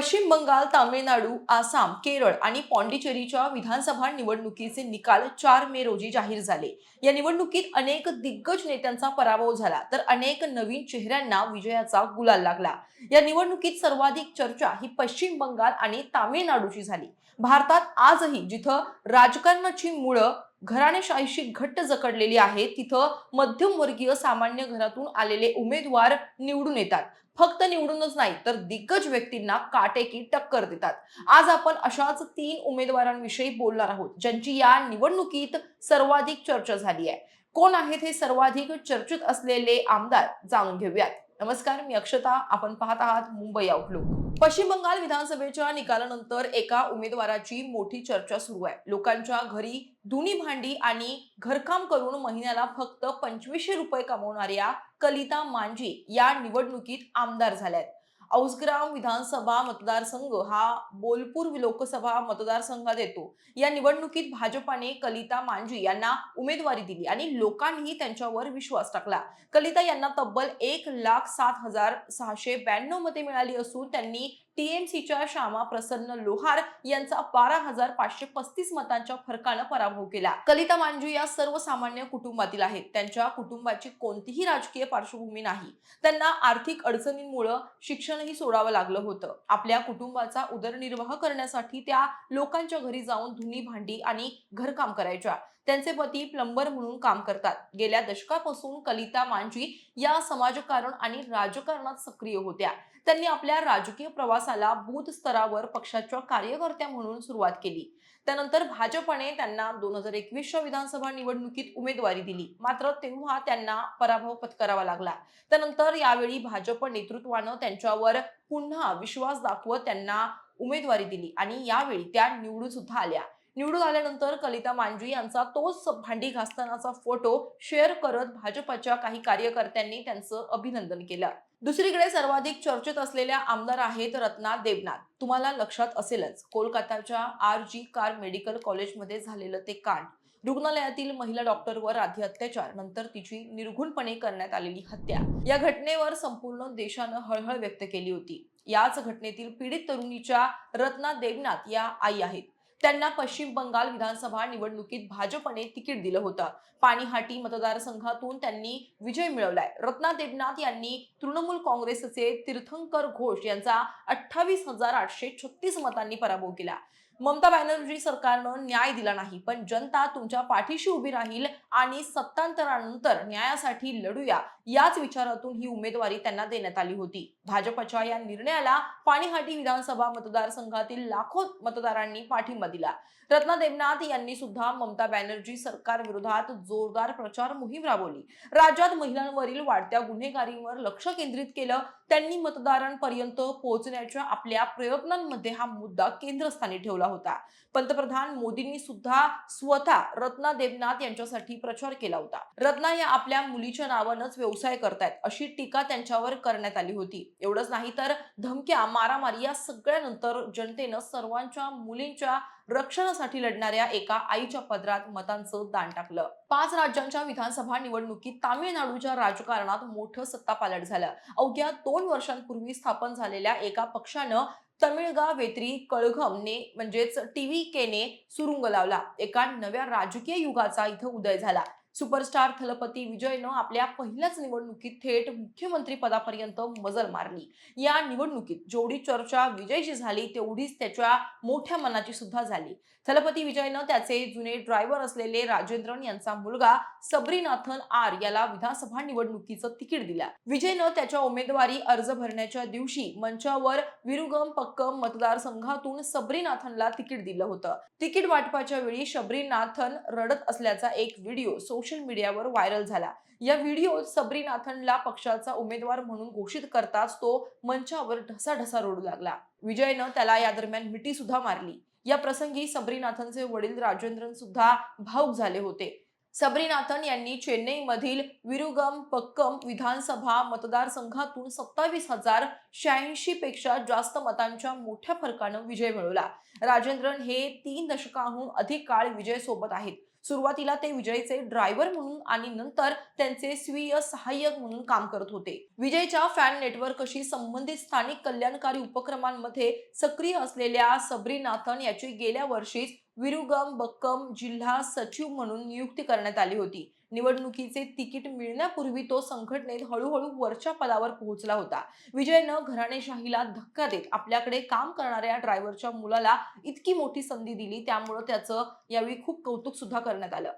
पश्चिम बंगाल, तामिळनाडू, आसाम, केरळ आणि पॉंडिचेरीच्या विधानसभा निवडणुकीचे निकाल 4 मे रोजी जाहीर झाले. या निवडणुकीत अनेक दिग्गज नेत्यांचा पराभव झाला, तर अनेक नवीन चेहऱ्यांना विजयाचा गुलाल लागला. या निवडणुकीत सर्वाधिक चर्चा ही पश्चिम बंगाल आणि तामिळनाडूची झाली. भारतात आजही जिथं राजकारणाची मुळं घराणेशाहीशी घट्ट जकडलेली आहेत, तिथं मध्यमवर्गीय सामान्य घरातून आलेले उमेदवार निवडून येतात. फक्त निवडूनच नाही तर दिग्गज व्यक्तींना काटेकी टक्कर देतात. आज आपण अशाच 3 उमेदवारांविषयी बोलणार आहोत, ज्यांची या निवडणुकीत सर्वाधिक चर्चा झाली आहे. कोण आहेत हे सर्वाधिक चर्चित असलेले आमदार जाणून घेऊयात. नमस्कार, मी अक्षता. आपण पाहत आहात मुंबई आउटलुक. पश्चिम बंगाल विधानसभेच्या निकालानंतर एका उमेदवाराची मोठी चर्चा सुरू आहे. लोकांच्या घरी धुणी भांडी आणि घरकाम करून महिन्याला फक्त 2500 रुपये कमवणाऱ्या कलिता मांझी या निवडणुकीत आमदार झाल्यात. औसग्राम विधानसभा मतदारसंघ हा बोलपूर लोकसभा मतदारसंघात येतो. या निवडणुकीत भाजपाने कलिता मांझी यांना उमेदवारी दिली आणि लोकांनीही त्यांच्यावर विश्वास टाकला. कलिता यांना तब्बल 1,07,692 मते मिळाली असून त्यांनी टीएमसीच्या श्यामा प्रसन्न लोहार यांचा 12,535 मतांच्या फरकानं पराभव केला. कलिता मांझी या सर्वसामान्य कुटुंबातील आहेत. त्यांच्या कुटुंबाची कोणतीही राजकीय पार्श्वभूमी नाही. त्यांना आर्थिक अडचणींमुळे शिक्षणही सोडावं लागलं होतं. आपल्या कुटुंबाचा उदरनिर्वाह करण्यासाठी त्या लोकांच्या घरी जाऊन धुणी भांडी आणि घरकाम करायच्या. त्यांचे पती प्लंबर म्हणून काम करतात. गेल्या दशकापासून कलिता मांझी या समाजकारण आणि राजकारणात सक्रिय होत्या. त्यांनी आपल्या राजकीय प्रवासाला बूथ स्तरावर पक्षाच्या कार्यकर्त्या म्हणून सुरुवात केली. त्यानंतर भाजपने त्यांना 2021च्या विधानसभा निवडणुकीत उमेदवारी दिली. मात्र तेव्हा त्यांना पराभव पत्करावा लागला. त्यानंतर यावेळी भाजप नेतृत्वानं त्यांच्यावर पुन्हा विश्वास दाखवत त्यांना उमेदवारी दिली आणि यावेळी त्या निवडून सुद्धा आल्या. निवडून आल्यानंतर कलिता मांझी यांचा तोच भांडी घासतानाचा फोटो शेअर करत भाजपच्या काही कार्यकर्त्यांनी त्यांचं अभिनंदन केलं. दुसरीकडे सर्वाधिक चर्चेत असलेल्या आमदार आहेत रत्ना देवनाथ. तुम्हाला लक्षात असेलच, कोलकाताच्या RG कार मेडिकल कॉलेजमध्ये झालेलं ते कांड, रुग्णालयातील महिला डॉक्टरवर आधी अत्याचार, नंतर तिची निर्घृणपणे करण्यात आलेली हत्या, या घटनेवर संपूर्ण देशानं हळहळ व्यक्त केली होती. याच घटनेतील पीडित तरुणीच्या रत्ना देवनाथ या आई आहेत. त्यांना पश्चिम बंगाल विधानसभा निवडणुकीत भाजपने तिकीट दिलं होतं. पाणीहाटी मतदारसंघातून त्यांनी विजय मिळवलाय. रत्ना देवनाथ यांनी तृणमूल काँग्रेसचे तीर्थंकर घोष यांचा 28,836 मतांनी पराभव केला. ममता बॅनर्जी सरकारनं न्याय दिला नाही, पण जनता तुमच्या पाठीशी उभी राहील आणि सत्तांतरानंतर न्यायासाठी लढूया, याच विचारातून ही उमेदवारी त्यांना देण्यात आली होती. भाजपच्या या निर्णयाला पाणीहाटी विधानसभा मतदारसंघातील लाखो मतदारांनी पाठिंबा दिला. रत्ना देवनाथ यांनी सुद्धा ममता बॅनर्जी सरकार विरोधात जोरदार प्रचार मोहीम राबवली. राज्यात महिलांवरील वाढत्या गुन्हेगारीवर लक्ष केंद्रित केलं. त्यांनी मतदारांपर्यंत पोहोचण्याच्या आपल्या प्रयत्नांमध्ये हा मुद्दा केंद्रस्थानी ठेवला होता. पंतप्रधान मोदींनी सुद्धा स्वतः रत्ना देवनाथ यांच्यासाठी प्रचार केला होता. रत्ना या आपल्या मुलीच्या नावानंच व्यवसाय करतायत अशी टीका त्यांच्यावर करण्यात आली होती. एवढंच नाही तर धमक्या, मारामारी या सगळ्यानंतर जनतेनं सर्वांच्या मुलींच्या रक्षणासाठी लढणाऱ्या एका आईच्या पदरात मतांचं दान टाकलं. 5 राज्यांच्या विधानसभा निवडणुकीत तामिळनाडूच्या राजकारणात मोठं सत्तापालट झालं. अवघ्या 2 वर्षांपूर्वी स्थापन झालेल्या एका पक्षानं तमिळगा वेत्री कळघमने म्हणजेच TVKने सुरुंग लावला. एका नव्या राजकीय युगाचा इथं उदय झाला. सुपरस्टार थलपती विजयनं आपल्या पहिल्याच निवडणुकीत थेट मुख्यमंत्री पदापर्यंत मजल मारली. या निवडणुकीत जेवढी चर्चा विजयची झाली, तेवढीच त्याच्या मोठ्या मनाची सुद्धा झाली. थलपती विजयनं त्याचे जुने ड्रायव्हर असलेले राजेंद्रन यांचा मुलगा सबरीनाथन आर याला विधानसभा निवडणुकीचं तिकीट दिलं. विजयनं त्याच्या उमेदवारी अर्ज भरण्याच्या दिवशी मंचावर विरुगम पक्कम मतदारसंघातून सबरीनाथनला तिकीट दिलं होतं. तिकीट वाटपाच्या वेळी सबरीनाथन रडत असल्याचा एक व्हिडिओ सोशल मीडियावर व्हायरल झाला. या व्हिडिओत सबरीनाथनला पक्षाचा उमेदवार म्हणून घोषित करताच तो मंचावर ढसाढसा रडू लागला. विजयनं त्याला या दरम्यान मिठी सुद्धा मारली. या प्रसंगी सबरीनाथनचे वडील राजेंद्रन सुद्धा भावुक झाले होते. सबरीनाथन यांनी चेन्नईमधील विरुगम पक्कम विधानसभा मतदारसंघातून 27,086 पेक्षा जास्त मतांच्या मोठ्या फरकानं विजय मिळवला. राजेंद्रन हे 3 दशकांहून अधिक काळ विजय सोबत आहेत. सुरुवातीला ते विजयचे ड्रायव्हर म्हणून आणि नंतर त्यांचे स्वीय सहाय्यक म्हणून काम करत होते. विजयच्या फॅन नेटवर्कशी संबंधित स्थानिक कल्याणकारी उपक्रमांमध्ये सक्रिय असलेल्या सबरीनाथन याची गेल्या वर्षीच विरुगम बक्कम जिल्हा सचिव म्हणून नियुक्ती करण्यात आली होती. निवडणुकीचे तिकीट मिळण्यापूर्वी तो संघटनेत हळूहळू वरच्या पदावर पोहोचला होता. विजयनं घराणेशाहीला धक्का देत आपल्याकडे काम करणाऱ्या ड्रायव्हरच्या मुलाला इतकी मोठी संधी दिली, त्यामुळे त्याचं यावेळी खूप कौतुक सुद्धा करण्यात आलं.